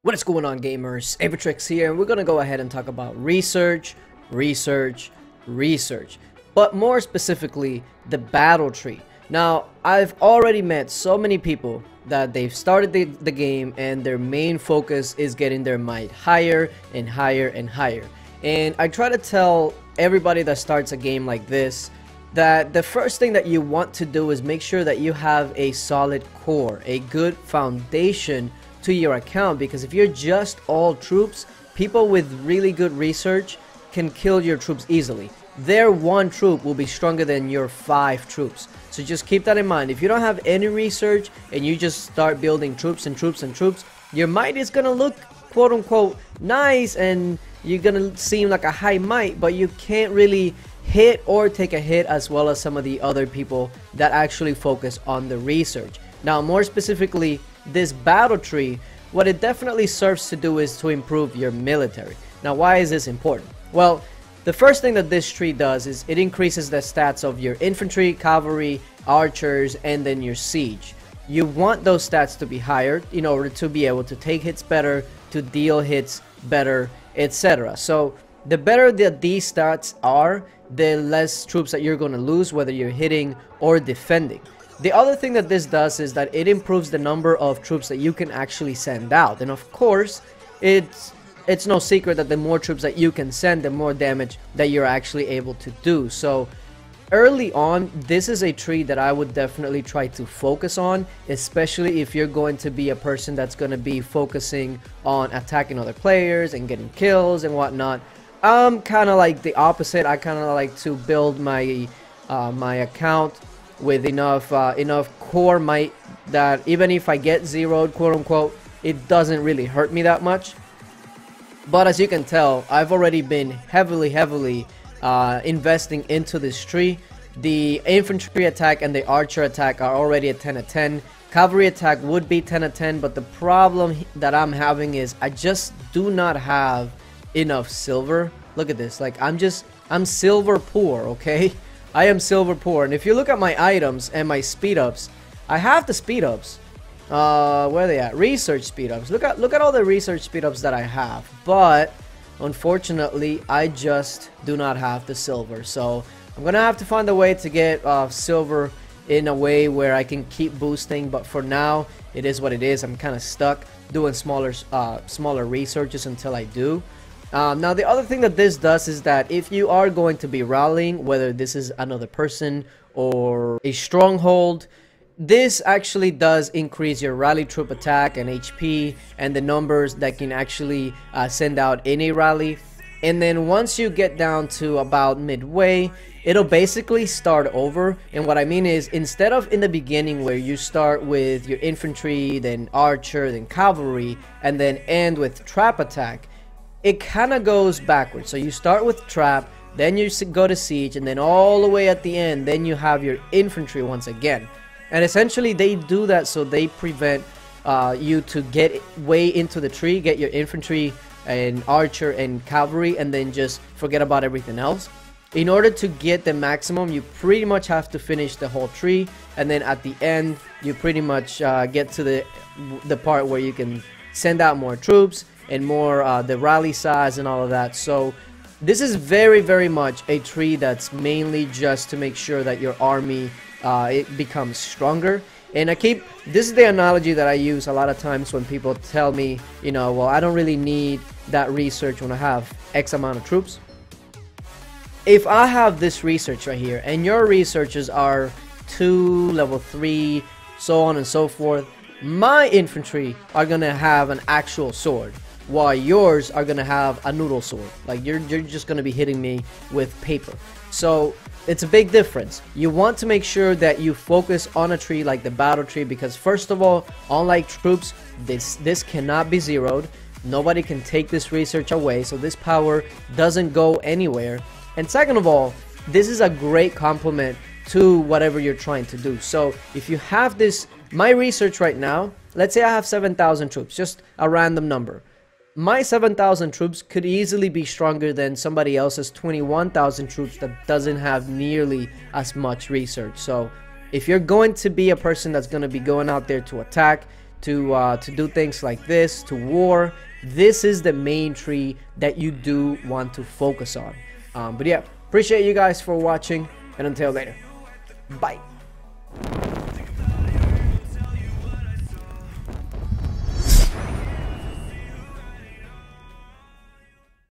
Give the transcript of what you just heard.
What is going on, gamers? Avitrix here, and we're gonna go ahead and talk about research, but more specifically, the battle tree. Now, I've already met so many people that they've started the game and their main focus is getting their might higher and higher and higher. And I try to tell everybody that starts a game like this that the first thing that you want to do is make sure that you have a solid core, a good foundation to your account, because if you're just all troops, people with really good research can kill your troops easily. Their one troop will be stronger than your 5 troops. So just keep that in mind. If you don't have any research and you just start building troops and troops and troops, your might is gonna look quote unquote nice and you're gonna seem like a high might, but you can't really hit or take a hit as well as some of the other people that actually focus on the research. Now, more specifically, this battle tree, what it definitely serves to do is to improve your military. Now, why is this important? Well, the first thing that this tree does is it increases the stats of your infantry, cavalry, archers, and then your siege. You want those stats to be higher in order to be able to take hits better, to deal hits better, etc. So the better that these stats are, the less troops that you're going to lose, whether you're hitting or defending. The other thing that this does is that it improves the number of troops that you can actually send out. And of course, it's no secret that the more troops that you can send, the more damage that you're actually able to do. So early on, this is a tree that I would definitely try to focus on, especially if you're going to be a person that's going to be focusing on attacking other players and getting kills and whatnot. I'm kind of like the opposite. I kind of like to build my my account with enough core might that even if I get zeroed, quote unquote, it doesn't really hurt me that much. But as you can tell, I've already been heavily investing into this tree. The infantry attack and the archer attack are already at 10 of 10. Cavalry attack would be 10 of 10, but the problem that I'm having is I just do not have enough silver. Look at this, like I'm silver poor, okay? I am silver poor. And if you look at my items and my speed ups, I have the speed ups. Where are they at? Research speed ups. Look at all the research speed ups that I have, but unfortunately I just do not have the silver. So I'm gonna have to find a way to get silver in a way where I can keep boosting, but for now it is what it is. I'm kind of stuck doing smaller researches until I do. Now, the other thing that this does is that if you are going to be rallying, whether this is another person or a stronghold, this actually does increase your rally troop attack and HP and the numbers that can actually send out in a rally. And then once you get down to about midway, it'll basically start over. And what I mean is, instead of in the beginning where you start with your infantry, then archer, then cavalry, and then end with trap attack, it kind of goes backwards. So you start with trap, then you go to siege, and then all the way at the end, then you have your infantry once again. And essentially they do that so they prevent you to get way into the tree, get your infantry and archer and cavalry, and then just forget about everything else. In order to get the maximum, you pretty much have to finish the whole tree, and then at the end you pretty much get to the part where you can send out more troops and more the rally size and all of that. So this is very much a tree that's mainly just to make sure that your army it becomes stronger. And this is the analogy that I use a lot of times when people tell me, you know, well, I don't really need that research when I have X amount of troops. If I have this research right here and your researches are 2, level 3, so on and so forth, my infantry are gonna have an actual sword, while yours are gonna have a noodle sword. Like you're just gonna be hitting me with paper. So it's a big difference. You want to make sure that you focus on a tree like the battle tree, because first of all, unlike troops, this cannot be zeroed. Nobody can take this research away, so this power doesn't go anywhere. And second of all, this is a great complement to whatever you're trying to do. So if you have this, my research right now, let's say I have 7,000 troops, just a random number. My 7,000 troops could easily be stronger than somebody else's 21,000 troops that doesn't have nearly as much research. So if you're going to be a person that's going to be going out there to attack, to do things like this, to war, this is the main tree that you do want to focus on. But yeah, appreciate you guys for watching, and until later, bye.